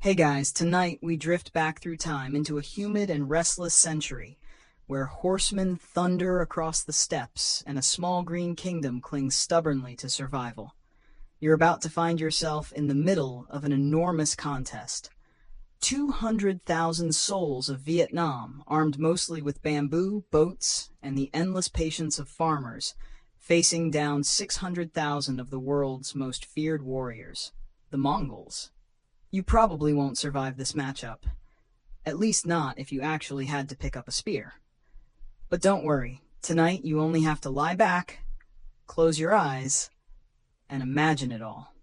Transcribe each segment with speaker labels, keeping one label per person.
Speaker 1: Hey guys, tonight we drift back through time into a humid and restless century where horsemen thunder across the steppes and a small green kingdom clings stubbornly to survival. You're about to find yourself in the middle of an enormous contest. 200,000 souls of Vietnam, armed mostly with bamboo, boats, and the endless patience of farmers, facing down 600,000 of the world's most feared warriors, the Mongols. You probably won't survive this matchup. At least not if you actually had to pick up a spear. But don't worry, tonight you only have to lie back, close your eyes, and imagine it all.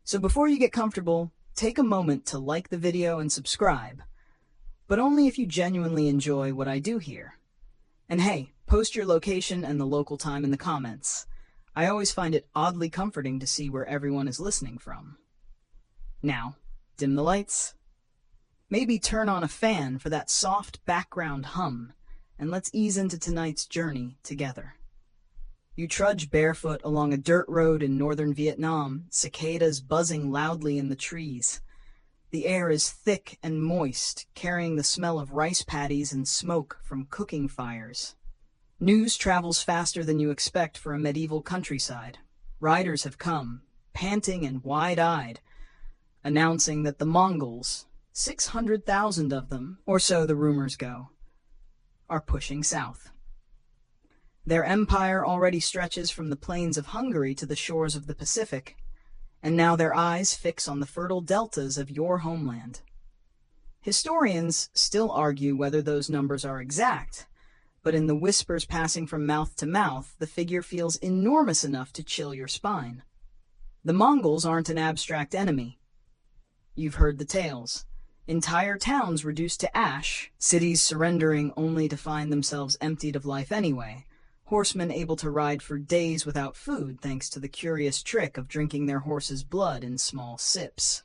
Speaker 1: So before you get comfortable, take a moment to like the video and subscribe, but only if you genuinely enjoy what I do here. And hey, post your location and the local time in the comments. I always find it oddly comforting to see where everyone is listening from. Now, dim the lights. Maybe turn on a fan for that soft background hum, and let's ease into tonight's journey together. You trudge barefoot along a dirt road in northern Vietnam, cicadas buzzing loudly in the trees. The air is thick and moist, carrying the smell of rice paddies and smoke from cooking fires. News travels faster than you expect for a medieval countryside. Riders have come, panting and wide-eyed, announcing that the Mongols, 600,000 of them, or so the rumors go, are pushing south. Their empire already stretches from the plains of Hungary to the shores of the Pacific, and now their eyes fix on the fertile deltas of your homeland. Historians still argue whether those numbers are exact, but in the whispers passing from mouth to mouth, the figure feels enormous enough to chill your spine. The Mongols aren't an abstract enemy. You've heard the tales. Entire towns reduced to ash, cities surrendering only to find themselves emptied of life anyway, horsemen able to ride for days without food thanks to the curious trick of drinking their horse's blood in small sips.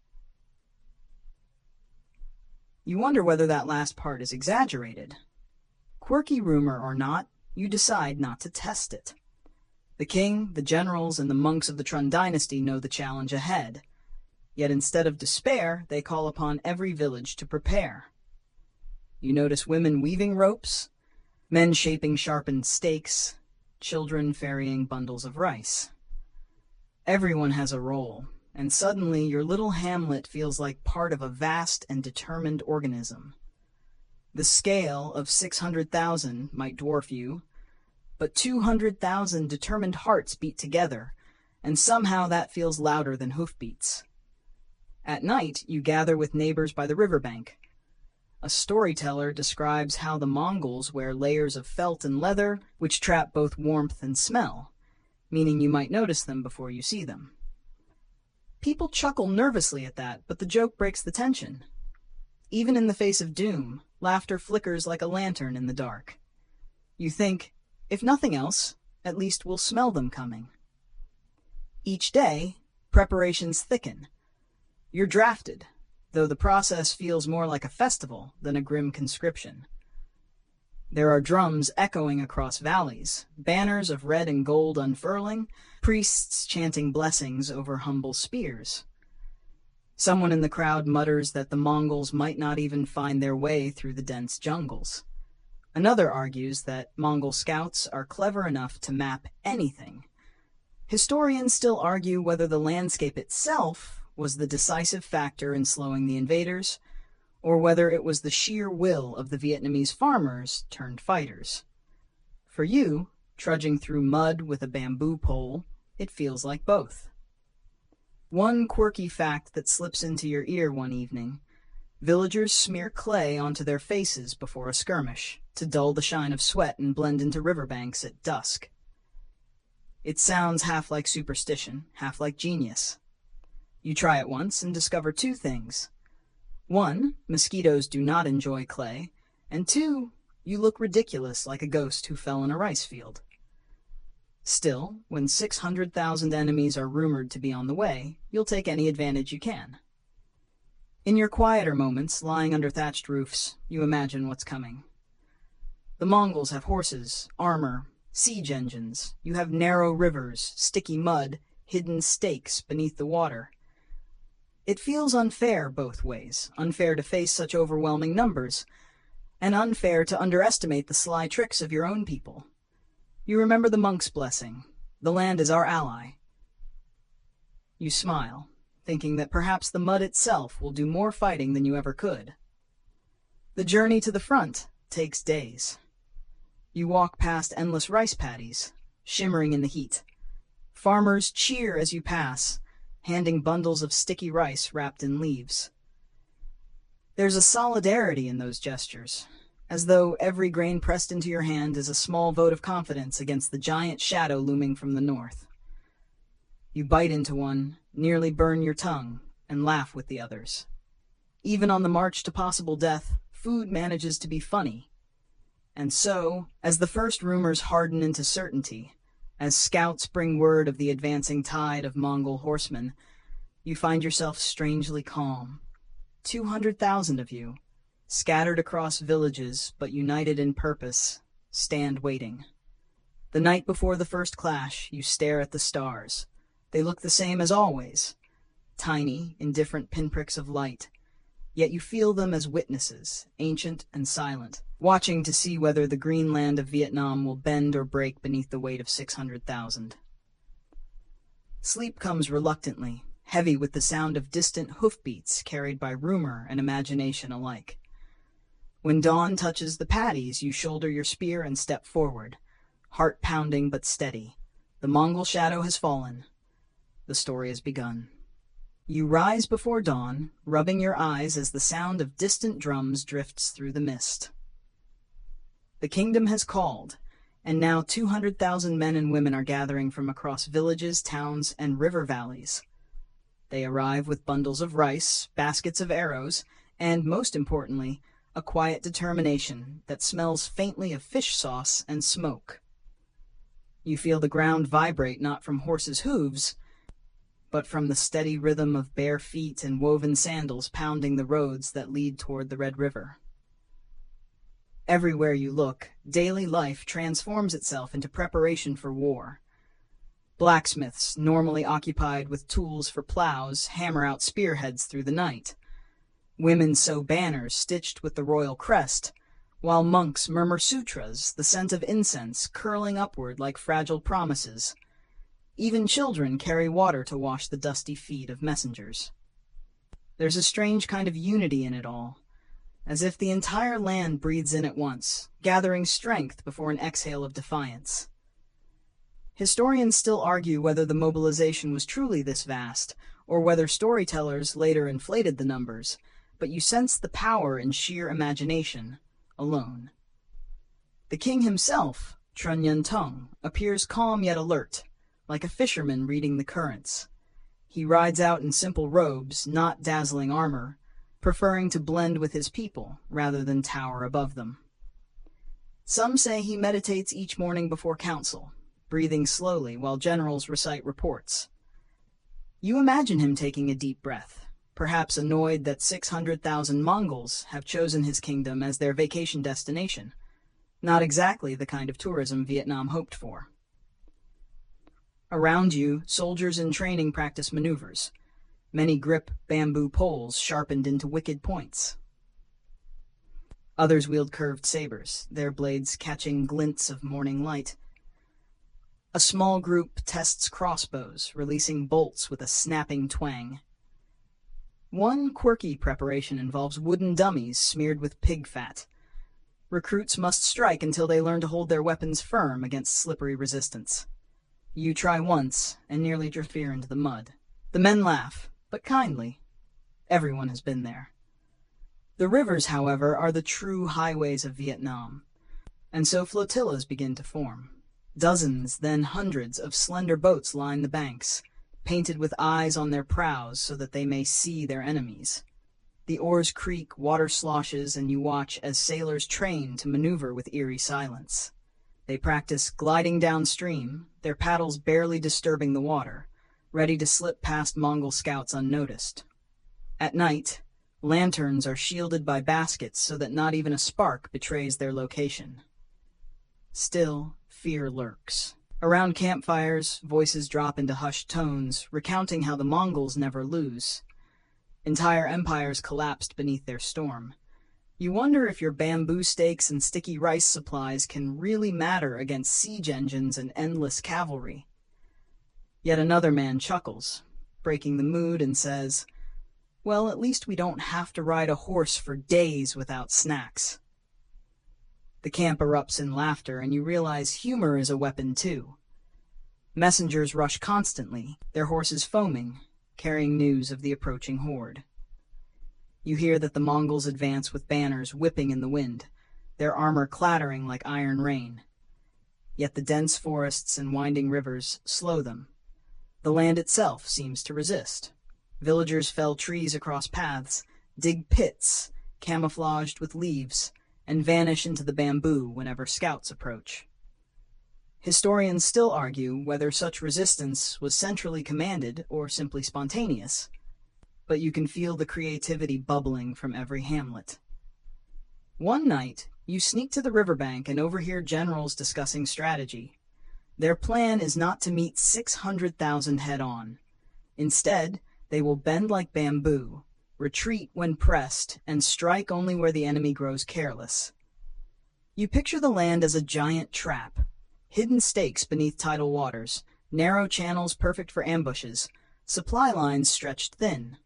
Speaker 1: You wonder whether that last part is exaggerated. Quirky rumor or not, you decide not to test it. The king, the generals, and the monks of the Tran dynasty know the challenge ahead. Yet instead of despair, they call upon every village to prepare. You notice women weaving ropes, men shaping sharpened stakes, children ferrying bundles of rice. Everyone has a role, and suddenly your little hamlet feels like part of a vast and determined organism. The scale of 600,000 might dwarf you, but 200,000 determined hearts beat together, and somehow that feels louder than hoofbeats. At night, you gather with neighbors by the riverbank. A storyteller describes how the Mongols wear layers of felt and leather, which trap both warmth and smell, meaning you might notice them before you see them. People chuckle nervously at that, but the joke breaks the tension. Even in the face of doom, laughter flickers like a lantern in the dark. You think, if nothing else, at least we'll smell them coming. Each day, preparations thicken. You're drafted, though the process feels more like a festival than a grim conscription. There are drums echoing across valleys, banners of red and gold unfurling, priests chanting blessings over humble spears. Someone in the crowd mutters that the Mongols might not even find their way through the dense jungles. Another argues that Mongol scouts are clever enough to map anything. Historians still argue whether the landscape itself was the decisive factor in slowing the invaders, or whether it was the sheer will of the Vietnamese farmers turned fighters. For you, trudging through mud with a bamboo pole, it feels like both. One quirky fact that slips into your ear one evening: villagers smear clay onto their faces before a skirmish, to dull the shine of sweat and blend into riverbanks at dusk. It sounds half like superstition, half like genius. You try it once and discover two things. One, mosquitoes do not enjoy clay, and two, you look ridiculous like a ghost who fell in a rice field. Still, when 600,000 enemies are rumored to be on the way, you'll take any advantage you can. In your quieter moments, lying under thatched roofs, you imagine what's coming. The Mongols have horses, armor, siege engines. You have narrow rivers, sticky mud, hidden stakes beneath the water. It feels unfair both ways, unfair to face such overwhelming numbers, and unfair to underestimate the sly tricks of your own people. You remember the monk's blessing, "The land is our ally." You smile, thinking that perhaps the mud itself will do more fighting than you ever could. The journey to the front takes days. You walk past endless rice paddies, shimmering in the heat. Farmers cheer as you pass, handing bundles of sticky rice wrapped in leaves. There's a solidarity in those gestures, as though every grain pressed into your hand is a small vote of confidence against the giant shadow looming from the north. You bite into one, nearly burn your tongue, and laugh with the others. Even on the march to possible death, food manages to be funny. And so, as the first rumors harden into certainty, as scouts bring word of the advancing tide of Mongol horsemen, you find yourself strangely calm. 200,000 of you, scattered across villages but united in purpose, stand waiting. The night before the first clash, you stare at the stars. They look the same as always, tiny, in different pinpricks of light, yet you feel them as witnesses, ancient and silent, watching to see whether the green land of Vietnam will bend or break beneath the weight of 600,000. Sleep comes reluctantly, heavy with the sound of distant hoofbeats carried by rumor and imagination alike. When dawn touches the paddies, you shoulder your spear and step forward, heart pounding but steady. The Mongol shadow has fallen. The story has begun. You rise before dawn, rubbing your eyes as the sound of distant drums drifts through the mist. The kingdom has called, and now 200,000 men and women are gathering from across villages, towns, and river valleys. They arrive with bundles of rice, baskets of arrows, and, most importantly, a quiet determination that smells faintly of fish sauce and smoke. You feel the ground vibrate not from horses' hooves, but from the steady rhythm of bare feet and woven sandals pounding the roads that lead toward the Red River. Everywhere you look, daily life transforms itself into preparation for war. Blacksmiths, normally occupied with tools for plows, hammer out spearheads through the night. Women sew banners stitched with the royal crest, while monks murmur sutras, the scent of incense curling upward like fragile promises. Even children carry water to wash the dusty feet of messengers. There's a strange kind of unity in it all, as if the entire land breathes in at once, gathering strength before an exhale of defiance. Historians still argue whether the mobilization was truly this vast, or whether storytellers later inflated the numbers, but you sense the power in sheer imagination alone. The king himself, Tran Hung Dao, appears calm yet alert, like a fisherman reading the currents. He rides out in simple robes, not dazzling armor, preferring to blend with his people rather than tower above them. Some say he meditates each morning before council, breathing slowly while generals recite reports. You imagine him taking a deep breath, perhaps annoyed that 600,000 Mongols have chosen his kingdom as their vacation destination, not exactly the kind of tourism Vietnam hoped for. Around you, soldiers in training practice maneuvers. Many grip bamboo poles sharpened into wicked points. Others wield curved sabers, their blades catching glints of morning light. A small group tests crossbows, releasing bolts with a snapping twang. One quirky preparation involves wooden dummies smeared with pig fat. Recruits must strike until they learn to hold their weapons firm against slippery resistance. You try once and nearly drift fear into the mud. The men laugh, but kindly. Everyone has been there. The rivers, however, are the true highways of Vietnam, and so flotillas begin to form. Dozens, then hundreds of slender boats line the banks, painted with eyes on their prows so that they may see their enemies. The oars creak, water sloshes, and you watch as sailors train to maneuver with eerie silence. They practice gliding downstream, their paddles barely disturbing the water, ready to slip past Mongol scouts unnoticed. At night, lanterns are shielded by baskets so that not even a spark betrays their location. Still, fear lurks. Around campfires, voices drop into hushed tones, recounting how the Mongols never lose. Entire empires collapsed beneath their storm. You wonder if your bamboo stakes and sticky rice supplies can really matter against siege engines and endless cavalry. Yet another man chuckles, breaking the mood, and says, "Well, at least we don't have to ride a horse for days without snacks." The camp erupts in laughter, and you realize humor is a weapon too. Messengers rush constantly, their horses foaming, carrying news of the approaching horde. You hear that the Mongols advance with banners whipping in the wind, their armor clattering like iron rain. Yet the dense forests and winding rivers slow them. The land itself seems to resist. Villagers fell trees across paths, dig pits, camouflaged with leaves, and vanish into the bamboo whenever scouts approach. Historians still argue whether such resistance was centrally commanded or simply spontaneous, but you can feel the creativity bubbling from every hamlet. One night, you sneak to the riverbank and overhear generals discussing strategy. Their plan is not to meet 600,000 head-on. Instead, they will bend like bamboo, retreat when pressed, and strike only where the enemy grows careless. You picture the land as a giant trap, hidden stakes beneath tidal waters, narrow channels perfect for ambushes, supply lines stretched thin.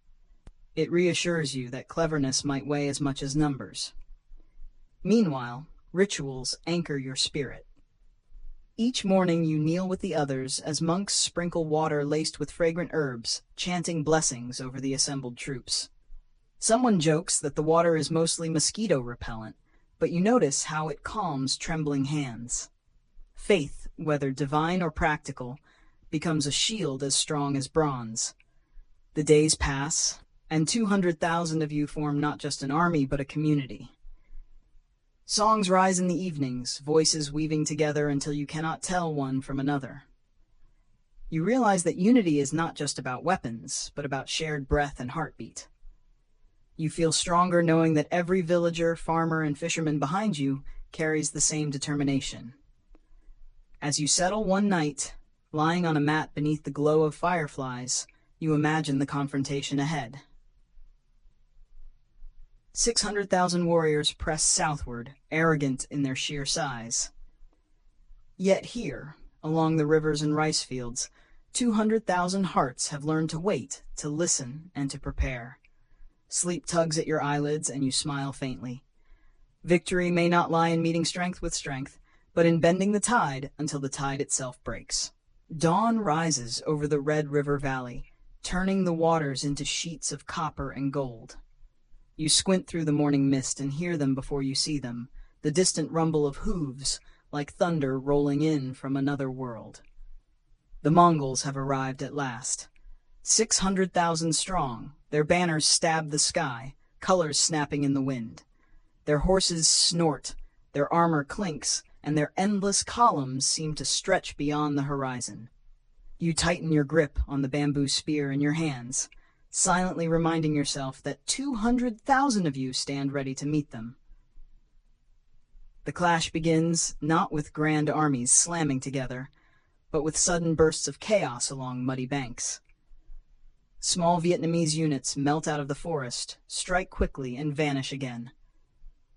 Speaker 1: It reassures you that cleverness might weigh as much as numbers. Meanwhile, rituals anchor your spirit. Each morning you kneel with the others as monks sprinkle water laced with fragrant herbs, chanting blessings over the assembled troops. Someone jokes that the water is mostly mosquito repellent, but you notice how it calms trembling hands. Faith, whether divine or practical, becomes a shield as strong as bronze. The days pass, and 200,000 of you form not just an army but a community. Songs rise in the evenings, voices weaving together until you cannot tell one from another. You realize that unity is not just about weapons, but about shared breath and heartbeat. You feel stronger knowing that every villager, farmer, and fisherman behind you carries the same determination. As you settle one night, lying on a mat beneath the glow of fireflies, you imagine the confrontation ahead. 600,000 warriors press southward, arrogant in their sheer size. Yet here, along the rivers and rice fields, 200,000 hearts have learned to wait, to listen, and to prepare. Sleep tugs at your eyelids, and you smile faintly. Victory may not lie in meeting strength with strength, but in bending the tide until the tide itself breaks. Dawn rises over the Red River Valley, turning the waters into sheets of copper and gold. You squint through the morning mist and hear them before you see them, the distant rumble of hooves, like thunder rolling in from another world. The Mongols have arrived at last. 600,000 strong, their banners stab the sky, colors snapping in the wind. Their horses snort, their armor clinks, and their endless columns seem to stretch beyond the horizon. You tighten your grip on the bamboo spear in your hands, silently reminding yourself that 200,000 of you stand ready to meet them. The clash begins not with grand armies slamming together, but with sudden bursts of chaos along muddy banks. Small Vietnamese units melt out of the forest, strike quickly, and vanish again.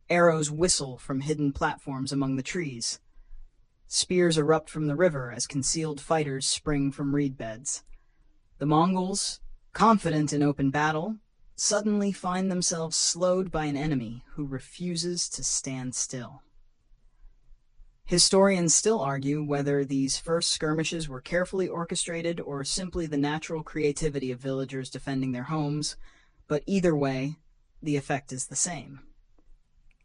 Speaker 1: Arrows whistle from hidden platforms among the trees. Spears erupt from the river as concealed fighters spring from reed beds. The Mongols, confident in open battle, suddenly find themselves slowed by an enemy who refuses to stand still. Historians still argue whether these first skirmishes were carefully orchestrated or simply the natural creativity of villagers defending their homes, but either way, the effect is the same.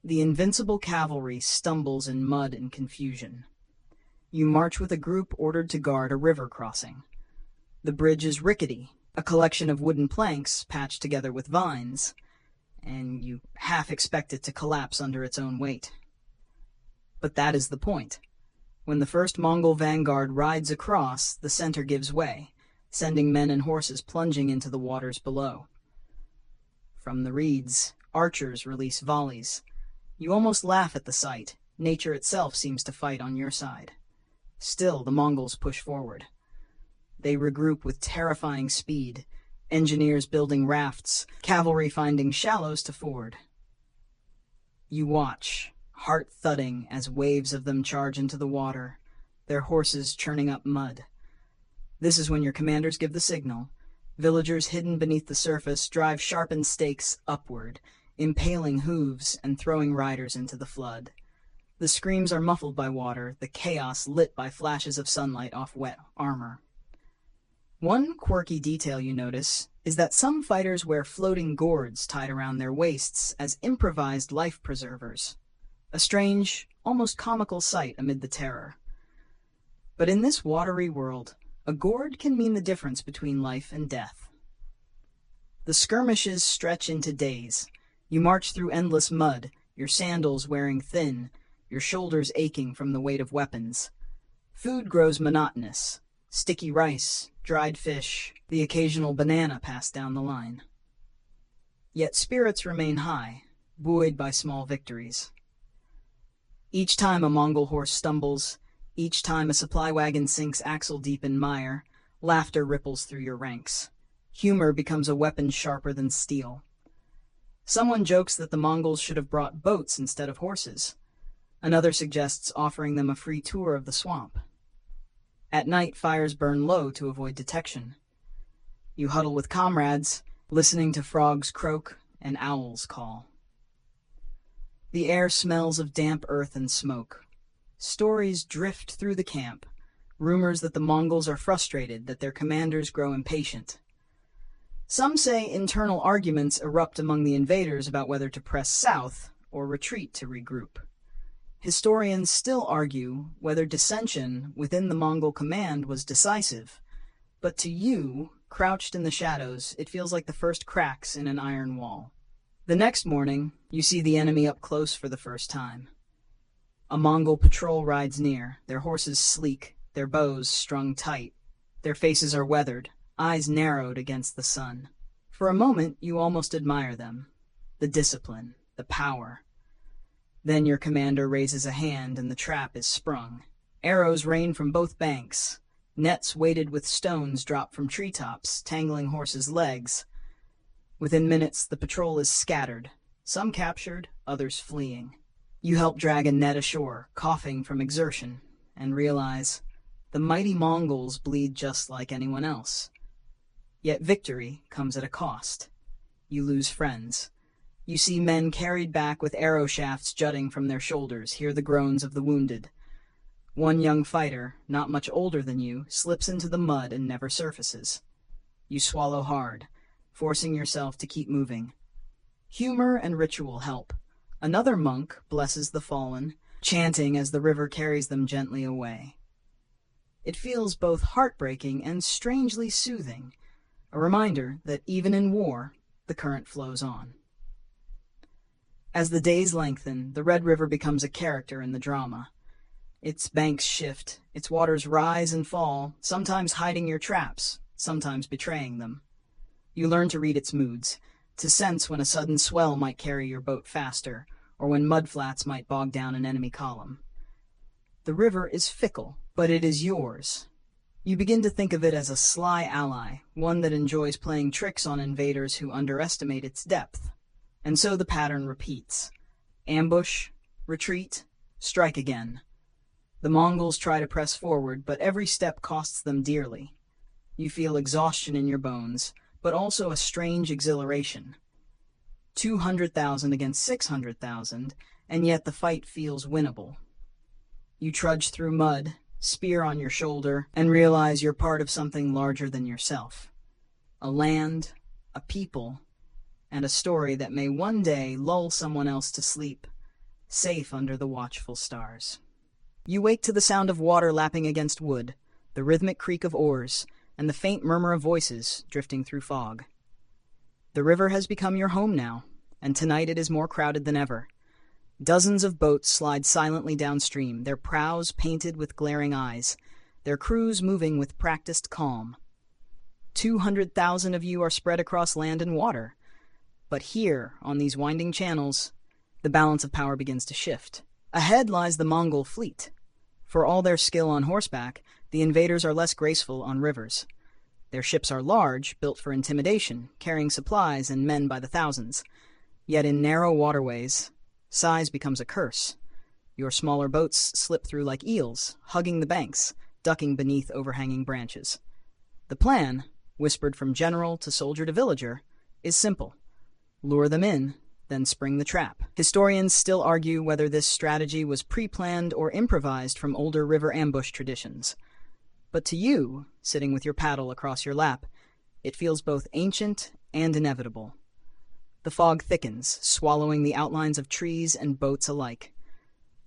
Speaker 1: The invincible cavalry stumbles in mud and confusion. You march with a group ordered to guard a river crossing. The bridge is rickety, a collection of wooden planks patched together with vines, and you half expect it to collapse under its own weight. But that is the point. When the first Mongol vanguard rides across, the center gives way, sending men and horses plunging into the waters below. From the reeds, archers release volleys. You almost laugh at the sight. Nature itself seems to fight on your side. Still, the Mongols push forward. They regroup with terrifying speed, engineers building rafts, cavalry finding shallows to ford. You watch, heart thudding as waves of them charge into the water, their horses churning up mud. This is when your commanders give the signal. Villagers hidden beneath the surface drive sharpened stakes upward, impaling hooves and throwing riders into the flood. The screams are muffled by water, the chaos lit by flashes of sunlight off wet armor. One quirky detail you notice is that some fighters wear floating gourds tied around their waists as improvised life preservers. A strange, almost comical sight amid the terror. But in this watery world, a gourd can mean the difference between life and death. The skirmishes stretch into days. You march through endless mud, your sandals wearing thin, your shoulders aching from the weight of weapons. Food grows monotonous. Sticky rice, dried fish, the occasional banana passed down the line. Yet spirits remain high, buoyed by small victories. Each time a Mongol horse stumbles, each time a supply wagon sinks axle-deep in mire, laughter ripples through your ranks. Humor becomes a weapon sharper than steel. Someone jokes that the Mongols should have brought boats instead of horses. Another suggests offering them a free tour of the swamp. At night, fires burn low to avoid detection. You huddle with comrades, listening to frogs croak and owls call. The air smells of damp earth and smoke. Stories drift through the camp, rumors that the Mongols are frustrated, that their commanders grow impatient. Some say internal arguments erupt among the invaders about whether to press south or retreat to regroup. Historians still argue whether dissension within the Mongol command was decisive, but to you, crouched in the shadows, it feels like the first cracks in an iron wall. The next morning, you see the enemy up close for the first time. A Mongol patrol rides near, their horses sleek, their bows strung tight. Their faces are weathered, eyes narrowed against the sun. For a moment, you almost admire them. The discipline, the power. Then your commander raises a hand and the trap is sprung. Arrows rain from both banks. Nets weighted with stones drop from treetops, tangling horses' legs. Within minutes, the patrol is scattered, some captured, others fleeing. You help drag a net ashore, coughing from exertion, and realize the mighty Mongols bleed just like anyone else. Yet victory comes at a cost. You lose friends. You see men carried back with arrow shafts jutting from their shoulders, hear the groans of the wounded. One young fighter, not much older than you, slips into the mud and never surfaces. You swallow hard, forcing yourself to keep moving. Humor and ritual help. Another monk blesses the fallen, chanting as the river carries them gently away. It feels both heartbreaking and strangely soothing, a reminder that even in war, the current flows on. As the days lengthen, the Red River becomes a character in the drama. Its banks shift, its waters rise and fall, sometimes hiding your traps, sometimes betraying them. You learn to read its moods, to sense when a sudden swell might carry your boat faster, or when mudflats might bog down an enemy column. The river is fickle, but it is yours. You begin to think of it as a sly ally, one that enjoys playing tricks on invaders who underestimate its depth. And so the pattern repeats. Ambush, retreat, strike again. The Mongols try to press forward, but every step costs them dearly. You feel exhaustion in your bones, but also a strange exhilaration. 200,000 against 600,000, and yet the fight feels winnable. You trudge through mud, spear on your shoulder, and realize you're part of something larger than yourself. A land, a people, and a story that may one day lull someone else to sleep, safe under the watchful stars. You wake to the sound of water lapping against wood, the rhythmic creak of oars, and the faint murmur of voices drifting through fog. The river has become your home now, and tonight it is more crowded than ever. Dozens of boats slide silently downstream, their prows painted with glaring eyes, their crews moving with practiced calm. 200,000 of you are spread across land and water. But here, on these winding channels, the balance of power begins to shift. Ahead lies the Mongol fleet. For all their skill on horseback, the invaders are less graceful on rivers. Their ships are large, built for intimidation, carrying supplies and men by the thousands. Yet in narrow waterways, size becomes a curse. Your smaller boats slip through like eels, hugging the banks, ducking beneath overhanging branches. The plan, whispered from general to soldier to villager, is simple. Lure them in, then spring the trap. Historians still argue whether this strategy was pre-planned or improvised from older river ambush traditions. But to you, sitting with your paddle across your lap, it feels both ancient and inevitable. The fog thickens, swallowing the outlines of trees and boats alike.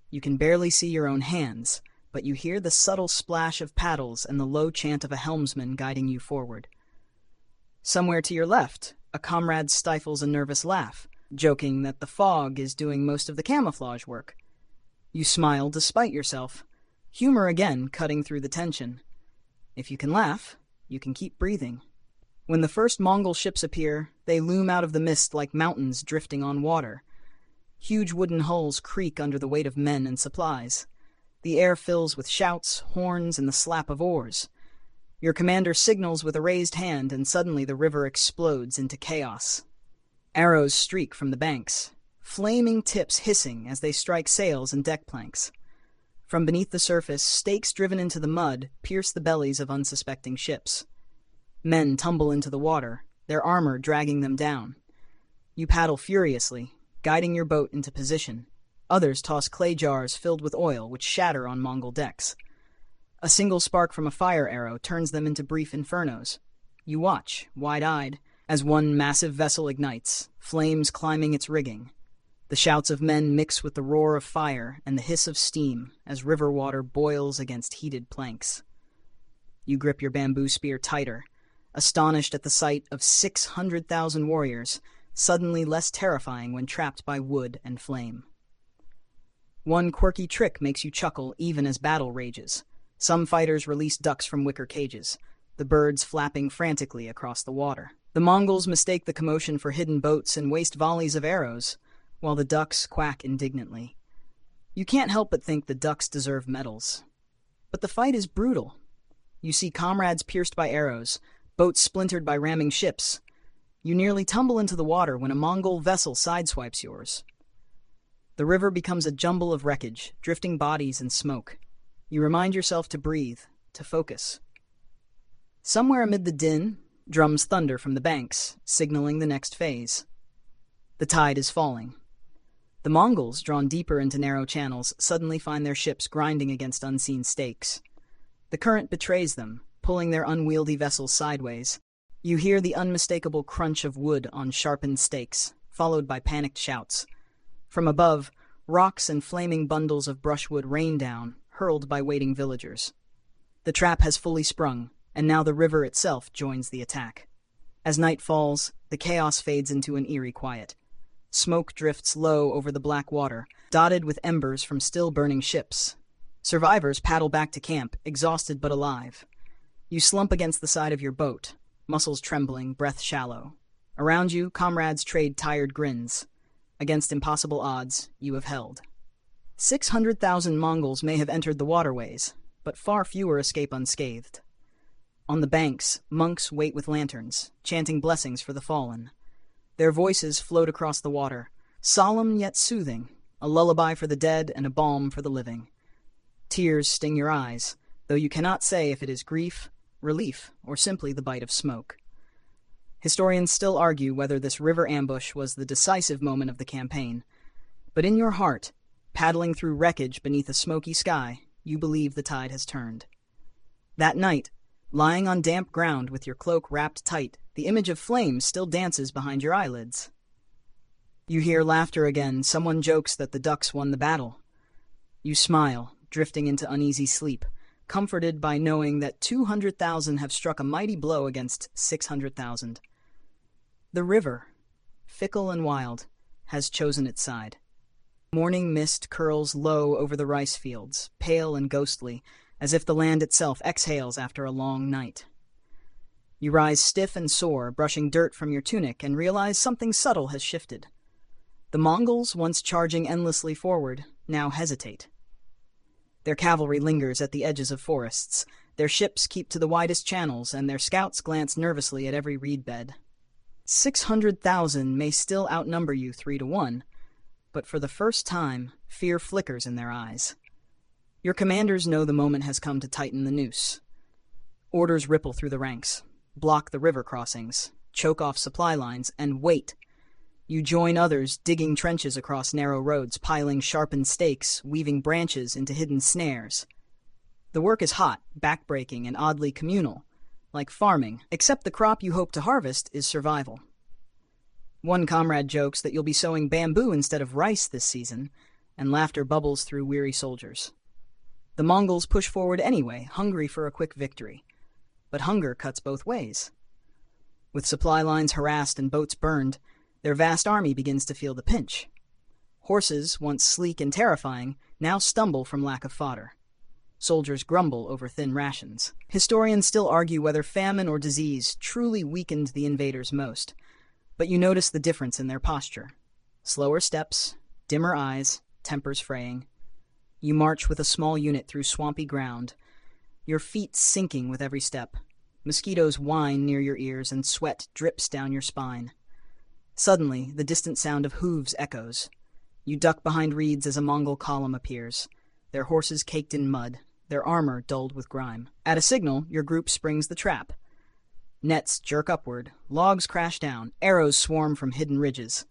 Speaker 1: You can barely see your own hands, but you hear the subtle splash of paddles and the low chant of a helmsman guiding you forward. Somewhere to your left, a comrade stifles a nervous laugh, joking that the fog is doing most of the camouflage work. You smile despite yourself, humor again cutting through the tension. If you can laugh, you can keep breathing. When the first Mongol ships appear, they loom out of the mist like mountains drifting on water. Huge wooden hulls creak under the weight of men and supplies. The air fills with shouts, horns, and the slap of oars. Your commander signals with a raised hand, and suddenly the river explodes into chaos. Arrows streak from the banks, flaming tips hissing as they strike sails and deck planks. From beneath the surface, stakes driven into the mud pierce the bellies of unsuspecting ships. Men tumble into the water, their armor dragging them down. You paddle furiously, guiding your boat into position. Others toss clay jars filled with oil, which shatter on Mongol decks. A single spark from a fire arrow turns them into brief infernos. You watch, wide-eyed, as one massive vessel ignites, flames climbing its rigging. The shouts of men mix with the roar of fire and the hiss of steam as river water boils against heated planks. You grip your bamboo spear tighter, astonished at the sight of 600,000 warriors, suddenly less terrifying when trapped by wood and flame. One quirky trick makes you chuckle even as battle rages. Some fighters release ducks from wicker cages, the birds flapping frantically across the water. The Mongols mistake the commotion for hidden boats and waste volleys of arrows, while the ducks quack indignantly. You can't help but think the ducks deserve medals. But the fight is brutal. You see comrades pierced by arrows, boats splintered by ramming ships. You nearly tumble into the water when a Mongol vessel sideswipes yours. The river becomes a jumble of wreckage, drifting bodies and smoke. You remind yourself to breathe, to focus. Somewhere amid the din, drums thunder from the banks, signaling the next phase. The tide is falling. The Mongols, drawn deeper into narrow channels, suddenly find their ships grinding against unseen stakes. The current betrays them, pulling their unwieldy vessels sideways. You hear the unmistakable crunch of wood on sharpened stakes, followed by panicked shouts. From above, rocks and flaming bundles of brushwood rain down, hurled by waiting villagers. The trap has fully sprung, and now the river itself joins the attack. As night falls, the chaos fades into an eerie quiet. Smoke drifts low over the black water, dotted with embers from still-burning ships. Survivors paddle back to camp, exhausted but alive. You slump against the side of your boat, muscles trembling, breath shallow. Around you, comrades trade tired grins. Against impossible odds, you have held. 600,000 Mongols may have entered the waterways, but far fewer escape unscathed. On the banks, monks wait with lanterns, chanting blessings for the fallen. Their voices float across the water, solemn yet soothing, a lullaby for the dead and a balm for the living. Tears sting your eyes, though you cannot say if it is grief, relief, or simply the bite of smoke. Historians still argue whether this river ambush was the decisive moment of the campaign, but in your heart, paddling through wreckage beneath a smoky sky, you believe the tide has turned. That night, lying on damp ground with your cloak wrapped tight, the image of flames still dances behind your eyelids. You hear laughter again. Someone jokes that the ducks won the battle. You smile, drifting into uneasy sleep, comforted by knowing that 200,000 have struck a mighty blow against 600,000. The river, fickle and wild, has chosen its side. Morning mist curls low over the rice fields, pale and ghostly, as if the land itself exhales after a long night. You rise stiff and sore, brushing dirt from your tunic, and realize something subtle has shifted. The Mongols, once charging endlessly forward, now hesitate. Their cavalry lingers at the edges of forests, Their ships keep to the widest channels, and their scouts glance nervously at every reed bed. 600,000 may still outnumber you 3-1, but for the first time, fear flickers in their eyes. Your commanders know the moment has come to tighten the noose. Orders ripple through the ranks. Block the river crossings, choke off supply lines, and wait. You join others digging trenches across narrow roads, piling sharpened stakes, weaving branches into hidden snares. The work is hot, backbreaking, and oddly communal, like farming, except the crop you hope to harvest is survival. One comrade jokes that you'll be sowing bamboo instead of rice this season, and laughter bubbles through weary soldiers. The Mongols push forward anyway, hungry for a quick victory. But hunger cuts both ways. With supply lines harassed and boats burned, their vast army begins to feel the pinch. Horses, once sleek and terrifying, now stumble from lack of fodder. Soldiers grumble over thin rations. Historians still argue whether famine or disease truly weakened the invaders most, but you notice the difference in their posture. Slower steps, dimmer eyes, tempers fraying. You march with a small unit through swampy ground, your feet sinking with every step. Mosquitoes whine near your ears and sweat drips down your spine. Suddenly, the distant sound of hooves echoes. You duck behind reeds as a Mongol column appears, their horses caked in mud, their armor dulled with grime. At a signal, your group springs the trap. Nets jerk upward, logs crash down, arrows swarm from hidden ridges.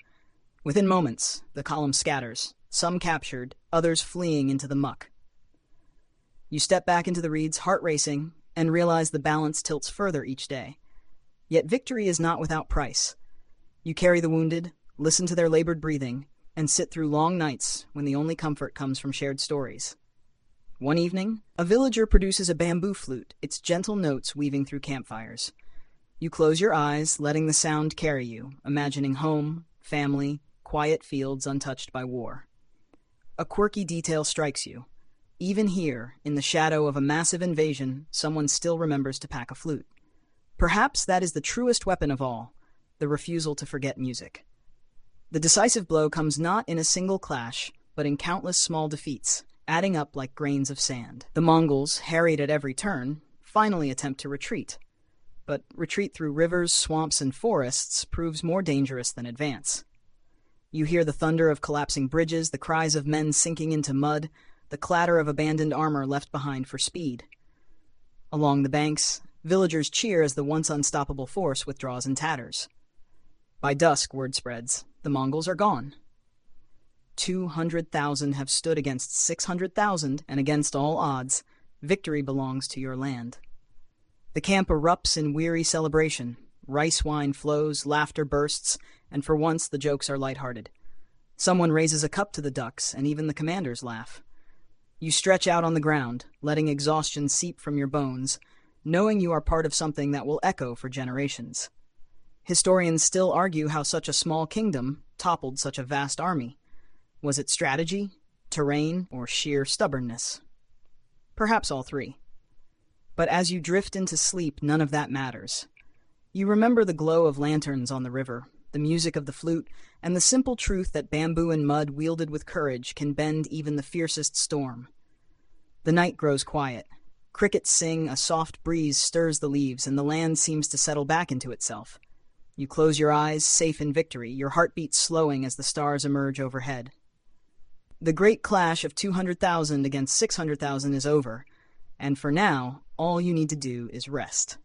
Speaker 1: Within moments, the column scatters, some captured, others fleeing into the muck. You step back into the reeds, heart racing, and realize the balance tilts further each day. Yet victory is not without price. You carry the wounded, listen to their labored breathing, and sit through long nights when the only comfort comes from shared stories. One evening, a villager produces a bamboo flute, its gentle notes weaving through campfires. You close your eyes, letting the sound carry you, imagining home, family, quiet fields untouched by war. A quirky detail strikes you. Even here, in the shadow of a massive invasion, someone still remembers to pack a flute. Perhaps that is the truest weapon of all, the refusal to forget music. The decisive blow comes not in a single clash, but in countless small defeats, adding up like grains of sand. The Mongols, harried at every turn, finally attempt to retreat. But retreat through rivers, swamps, and forests proves more dangerous than advance. You hear the thunder of collapsing bridges, the cries of men sinking into mud, the clatter of abandoned armor left behind for speed. Along the banks, villagers cheer as the once unstoppable force withdraws in tatters. By dusk, word spreads, the Mongols are gone. 200,000 have stood against 600,000, and against all odds, victory belongs to your land. The camp erupts in weary celebration. Rice wine flows, laughter bursts, and for once the jokes are lighthearted. Someone raises a cup to the ducks, and even the commanders laugh. You stretch out on the ground, letting exhaustion seep from your bones, knowing you are part of something that will echo for generations. Historians still argue how such a small kingdom toppled such a vast army. Was it strategy, terrain, or sheer stubbornness? Perhaps all three. But as you drift into sleep, none of that matters. You remember the glow of lanterns on the river, the music of the flute, and the simple truth that bamboo and mud wielded with courage can bend even the fiercest storm. The night grows quiet. Crickets sing, a soft breeze stirs the leaves, and the land seems to settle back into itself. You close your eyes, safe in victory, your heartbeat slowing as the stars emerge overhead. The great clash of 200,000 against 600,000 is over, and for now, all you need to do is rest.